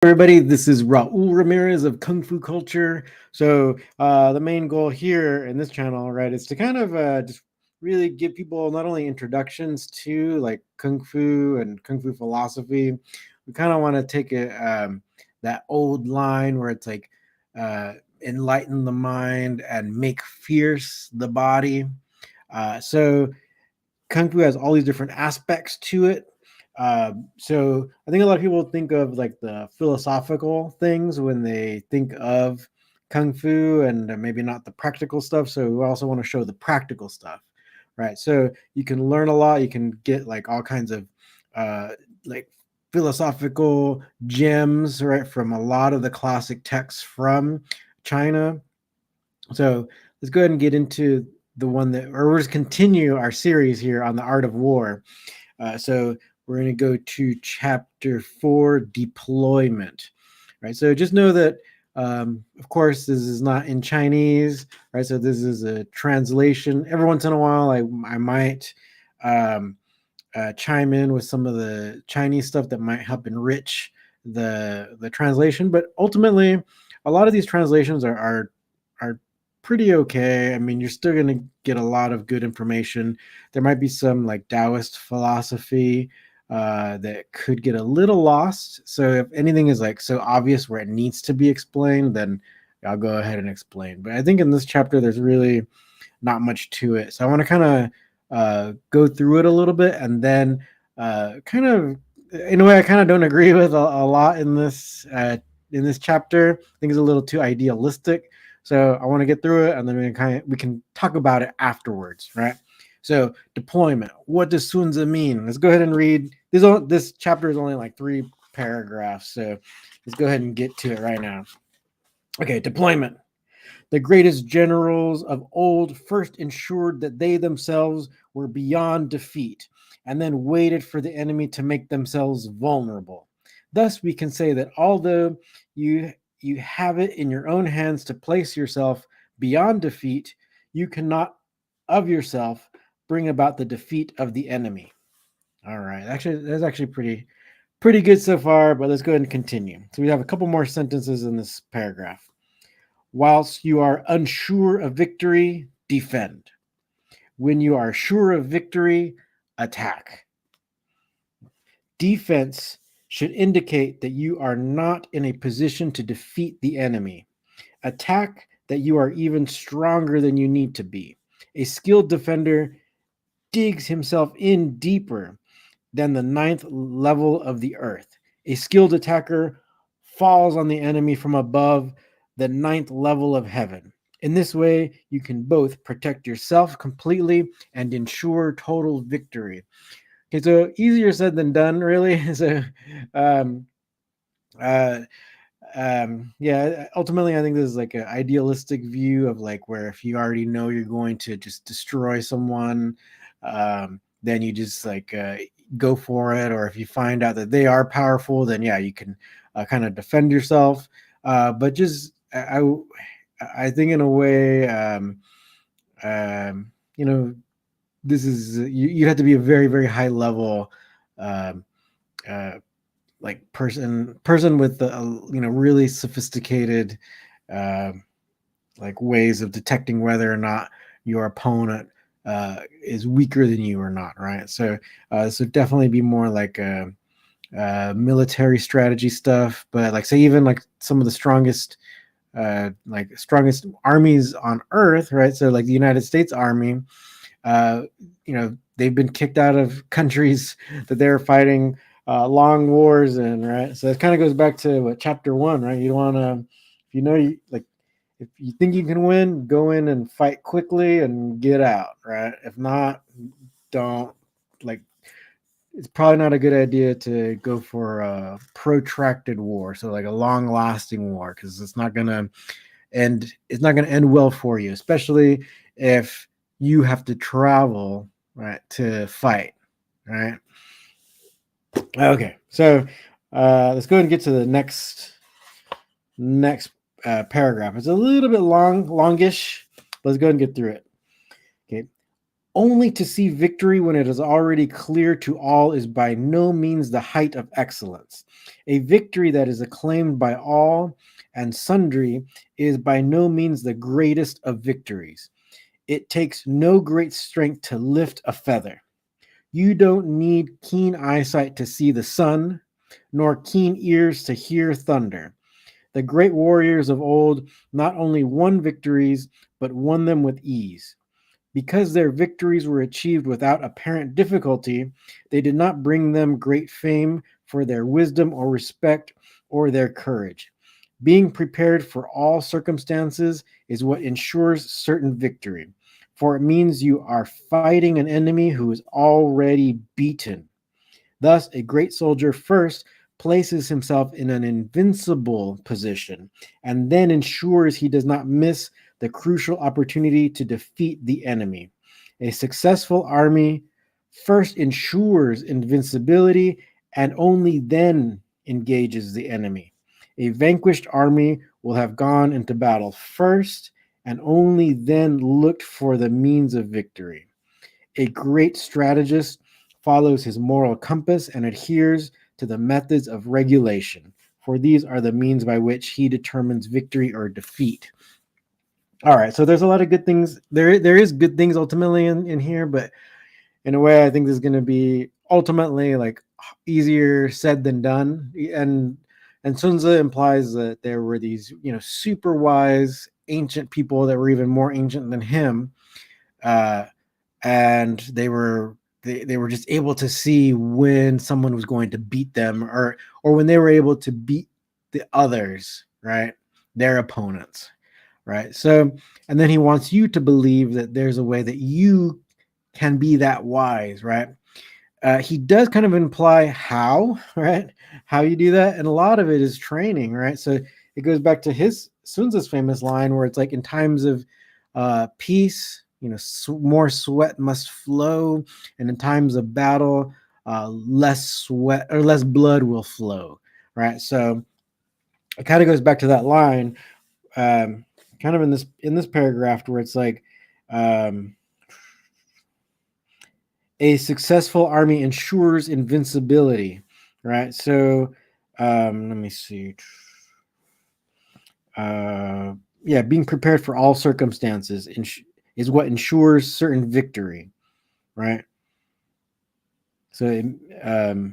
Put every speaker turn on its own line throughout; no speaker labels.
Everybody, this is Raul Ramirez of Kung Fu Culture. The main goal here in this channel, right, is to kind of just really give people not only introductions to like Kung Fu and Kung Fu philosophy. We kind of want to take it that old line where it's like enlighten the mind and make fierce the body. So Kung Fu has all these different aspects to it. So I think a lot of people think of like the philosophical things when they think of Kung Fu and maybe not the practical stuff. So we also want to show the practical stuff, right? So you can learn a lot. You can get like all kinds of like philosophical gems, right, from a lot of the classic texts from China. So let's go ahead and get into the one that, or we'll just continue our series here on the art of war. So we're going to go to chapter 4, deployment. Right. So just know that, of course, this is not in Chinese. Right. So this is a translation. Every once in a while, I might chime in with some of the Chinese stuff that might help enrich the translation. But ultimately, a lot of these translations are pretty okay. I mean, you're still going to get a lot of good information. There might be some like Taoist philosophy that could get a little lost. So if anything is like so obvious where it needs to be explained, then I'll go ahead and explain. But I think in this chapter, there's really not much to it. So I want to kind of go through it a little bit and then kind of, in a way, I kind of don't agree with a lot in this chapter. I think it's a little too idealistic. So I want to get through it, and then we can talk about it afterwards, right? So deployment. What does Sunzi mean? Let's go ahead and read. This chapter is only like 3 paragraphs, so let's go ahead and get to it right now. Okay, deployment. The greatest generals of old first ensured that they themselves were beyond defeat, and then waited for the enemy to make themselves vulnerable. Thus, we can say that although you have it in your own hands to place yourself beyond defeat, you cannot of yourself bring about the defeat of the enemy. All right, actually, that's actually pretty good so far, but let's go ahead and continue. So we have a couple more sentences in this paragraph. Whilst you are unsure of victory, defend. When you are sure of victory, attack. Defense should indicate that you are not in a position to defeat the enemy. Attack that you are even stronger than you need to be. A skilled defender digs himself in deeper than the 9th level of the earth. A skilled attacker falls on the enemy from above the 9th level of heaven. In this way, you can both protect yourself completely and ensure total victory. Okay, so easier said than done, really. So, um, uh, yeah, ultimately, I think this is like an idealistic view of like where if you already know you're going to just destroy someone, then you just like go for it. Or if you find out that they are powerful, then yeah, you can kind of defend yourself. But just I think in a way, you know, this is you have to be a very very high level um, uh, like person with really sophisticated uh, like ways of detecting whether or not your opponent is weaker than you or not, right? So definitely be more like military strategy stuff, but like say even like some of the strongest armies on earth, right? So like the United States Army, uh, they've been kicked out of countries that they're fighting long wars in, right? So it kind of goes back to what chapter 1, right? You don't want to, if you know, if you think you can win, go in and fight quickly and get out, right? If not, don't. Like, it's probably not a good idea to go for a protracted war, so like a long lasting war, because it's not going to end well for you, especially if you have to travel, right, to fight, right? Okay, so let's go ahead and get to the next paragraph. It's a little bit longish, but let's go ahead and get through it. Okay, Only to see victory when it is already clear to all is by no means the height of excellence. A victory that is acclaimed by all and sundry is by no means the greatest of victories. It takes no great strength to lift a feather. You don't need keen eyesight to see the sun, nor keen ears to hear thunder. The great warriors of old not only won victories, but won them with ease. Because their victories were achieved without apparent difficulty, they did not bring them great fame for their wisdom or respect or their courage. Being prepared for all circumstances is what ensures certain victory, for it means you are fighting an enemy who is already beaten. Thus, a great soldier first places himself in an invincible position and then ensures he does not miss the crucial opportunity to defeat the enemy. A successful army first ensures invincibility and only then engages the enemy. A vanquished army will have gone into battle first and only then looked for the means of victory. A great strategist follows his moral compass and adheres to the methods of regulation, for these are the means by which he determines victory or defeat. All right, so there's a lot of good things. There is good things ultimately in here, but in a way, I think this is going to be ultimately like easier said than done. And Sunzi implies that there were these super wise ancient people that were even more ancient than him, uh, and they were just able to see when someone was going to beat them, or when they were able to beat the others, right, their opponents, right? So, and then he wants you to believe that there's a way that you can be that wise, right? He does kind of imply how, right, how you do that, and a lot of it is training, right? So it goes back to his Sunzi's famous line where it's like, in times of peace, more sweat must flow, and in times of battle, less sweat or less blood will flow, right? So it kind of goes back to that line, kind of in this paragraph where it's like, um, a successful army ensures invincibility, right? So let me see. Yeah, being prepared for all circumstances is what ensures certain victory, right? So,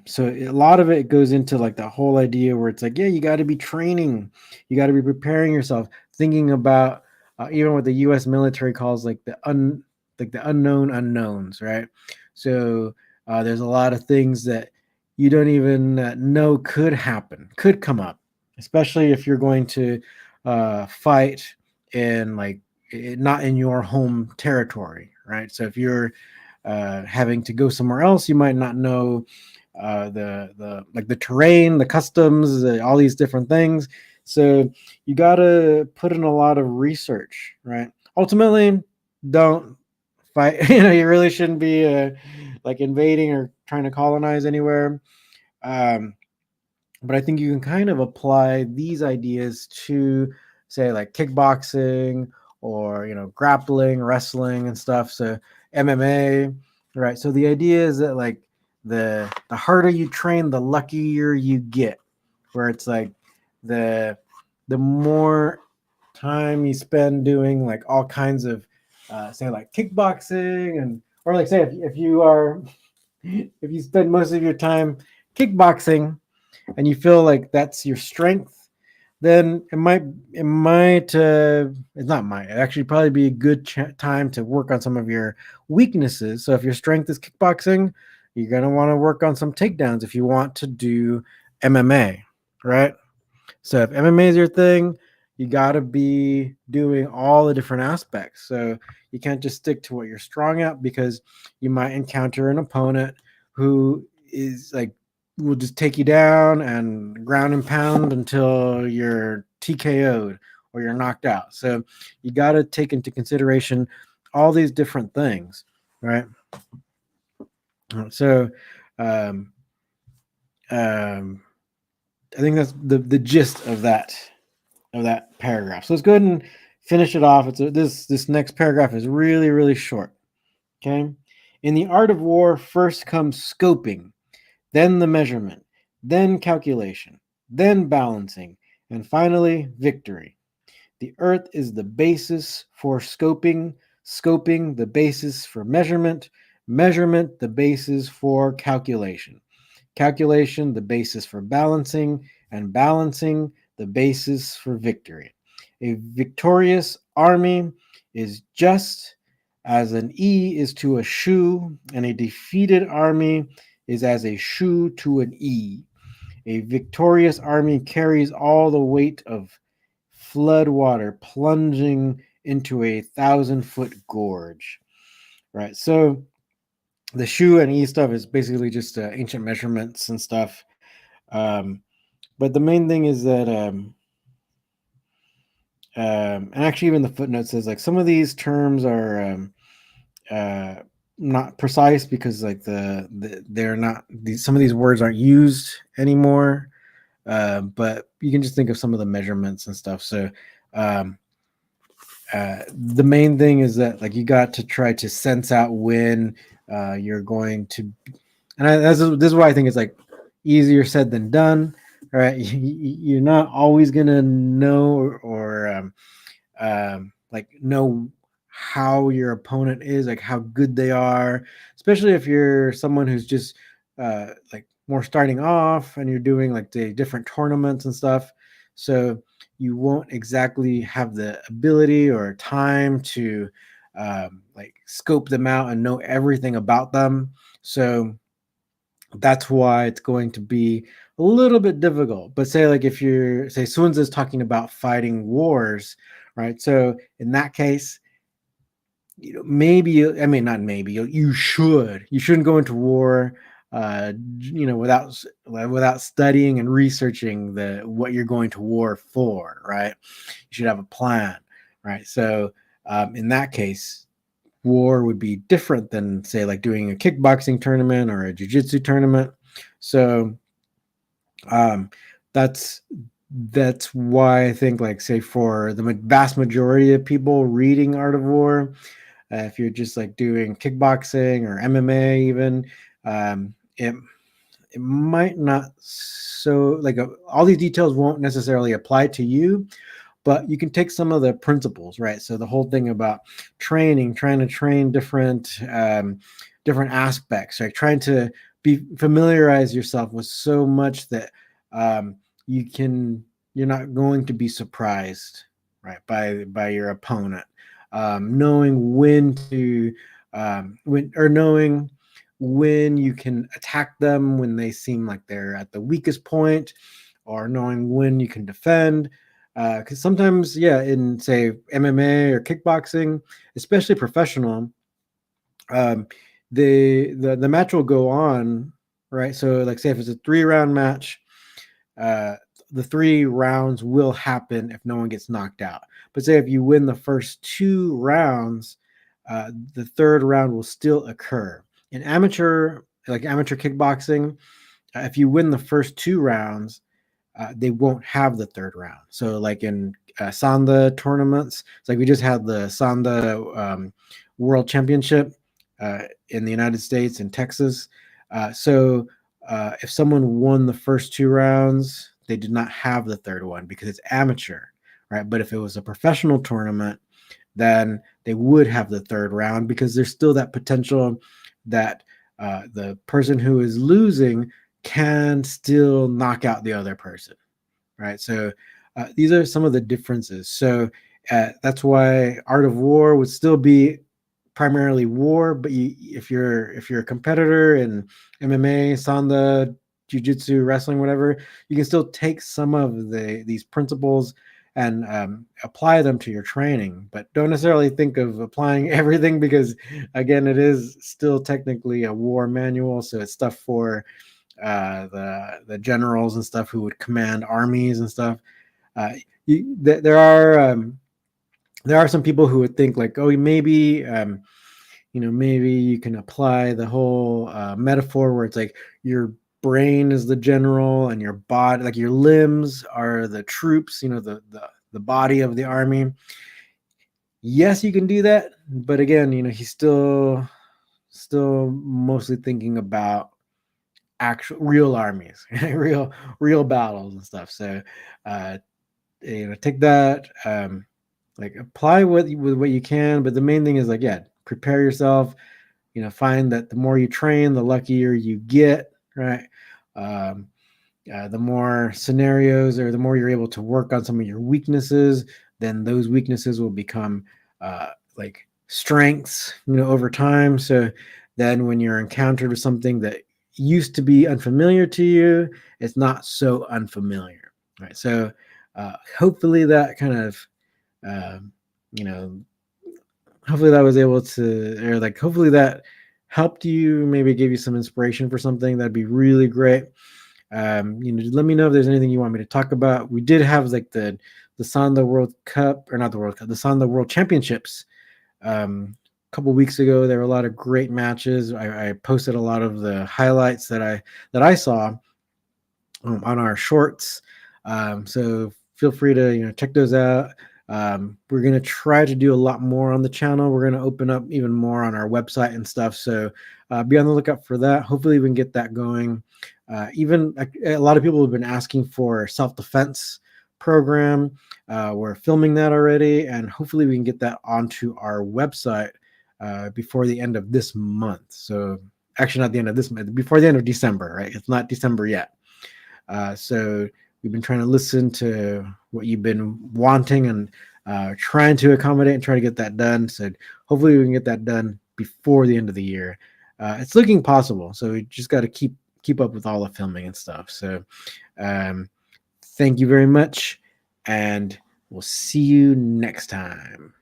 so a lot of it goes into like the whole idea where it's like, yeah, you got to be training, you got to be preparing yourself, thinking about even what the U.S. military calls like the unknown unknowns, right? So there's a lot of things that you don't even know could happen, could come up, especially if you're going to fight in like not in your home territory, right? So if you're having to go somewhere else, you might not know the terrain, the customs, all these different things. So you got to put in a lot of research, right? Ultimately, don't fight. You really shouldn't be like invading or trying to colonize anywhere. Um, but I think you can kind of apply these ideas to, say, like kickboxing or grappling, wrestling, and stuff. So MMA, right? So the idea is that like the harder you train, the luckier you get. Where it's like the the more time you spend doing like all kinds of say like kickboxing, and or like say if you are if you spend most of your time kickboxing and you feel like that's your strength, then it's not might, it actually probably be a good time to work on some of your weaknesses. So if your strength is kickboxing, you're going to want to work on some takedowns if you want to do MMA, right? So if MMA is your thing, you got to be doing all the different aspects. So you can't just stick to what you're strong at, because you might encounter an opponent who is like will just take you down and ground and pound until you're TKO'd or you're knocked out. So you got to take into consideration all these different things, right? So um, um, I think that's the gist of that paragraph. So let's go ahead and finish it off. This next paragraph is really, really short. Okay. In the art of war, first comes scoping, then the measurement, then calculation, then balancing, and finally victory. The earth is the basis for scoping, scoping the basis for measurement, measurement the basis for calculation, calculation the basis for balancing, and balancing the basis for victory. A victorious army is just as an E is to a shoe, and a defeated army is as a shoe to an E. A victorious army carries all the weight of flood water plunging into a 1,000-foot gorge. Right. So the shoe and E stuff is basically just ancient measurements and stuff. But the main thing is that, and actually, even the footnote says like some of these terms are uh, not precise because like they're not some of these words aren't used anymore. But you can just think of some of the measurements and stuff. So um, the main thing is that like you got to try to sense out when you're going to, and this is why I think it's like easier said than done. Right, you're not always gonna know or like know how your opponent is, like how good they are, especially if you're someone who's just like more starting off and you're doing like the different tournaments and stuff. So you won't exactly have the ability or time to like scope them out and know everything about them. So that's why it's going to be a little bit difficult. But say like if you're say Sunzi is talking about fighting wars, right? So in that case, maybe I mean not maybe you shouldn't go into war, without studying and researching the what you're going to war for, right? You should have a plan, right? So in that case, war would be different than say like doing a kickboxing tournament or a jiu-jitsu tournament. So um, that's why I think like say for the vast majority of people reading Art of War, if you're just like doing kickboxing or MMA even, it might not so like all these details won't necessarily apply to you, but you can take some of the principles, right? So the whole thing about training, trying to train different aspects, right? Trying to familiarize yourself with so much that um, you're not going to be surprised, right, by your opponent. Knowing when to knowing when you can attack them when they seem like they're at the weakest point, or knowing when you can defend, because sometimes, yeah, in say MMA or kickboxing, especially professional, um, the match will go on, right? So, like, say if it's a 3-round match, uh, the 3 rounds will happen if no one gets knocked out. But say if you win the first 2 rounds, the third round will still occur. In amateur kickboxing, if you win the first 2 rounds, they won't have the third round. So, like in Sanda tournaments, it's like we just had the Sanda World Championship in the United States in Texas. So, if someone won the first 2 rounds, they did not have the third one because it's amateur, right? But if it was a professional tournament, then they would have the third round because there's still that potential that the person who is losing can still knock out the other person, right? So these are some of the differences. So that's why Art of War would still be primarily war, but if you're a competitor in MMA, Sanda, Jiu-Jitsu, wrestling, whatever, you can still take some of these principles and apply them to your training, but don't necessarily think of applying everything because, again, it is still technically a war manual, so it's stuff for the generals and stuff who would command armies and stuff. There are some people who would think like, oh, maybe you can apply the whole metaphor where it's like your brain is the general and your body, like your limbs are the troops, the body of the army. Yes, you can do that, but again, he's still still mostly thinking about actual real armies, real battles and stuff. So take that, like apply with what you can, but the main thing is like, yeah, prepare yourself. Find that the more you train, the luckier you get, right? um, the more scenarios, or the more you're able to work on some of your weaknesses, then those weaknesses will become like strengths, over time. So then when you're encountered with something that used to be unfamiliar to you, it's not so unfamiliar, right? So hopefully that kind of, uh, you know, hopefully that was able to, or like, hopefully that helped you, maybe gave you some inspiration for something. That'd be really great. Let me know if there's anything you want me to talk about. We did have like the Sanda World Cup, or not the World Cup, the Sanda World Championships. A couple weeks ago, there were a lot of great matches. I posted a lot of the highlights that I saw on our shorts. So feel free to check those out. We're gonna try to do a lot more on the channel. We're gonna open up even more on our website and stuff. So be on the lookout for that. Hopefully, we can get that going. Even a lot of people have been asking for self-defense program. We're filming that already, and hopefully, we can get that onto our website before the end of this month. So actually, not the end of this month, before the end of December. Right? It's not December yet. So we've been trying to listen to what you've been wanting, and trying to accommodate and try to get that done. So hopefully we can get that done before the end of the year. It's looking possible. So we just got to keep up with all the filming and stuff. So thank you very much, and we'll see you next time.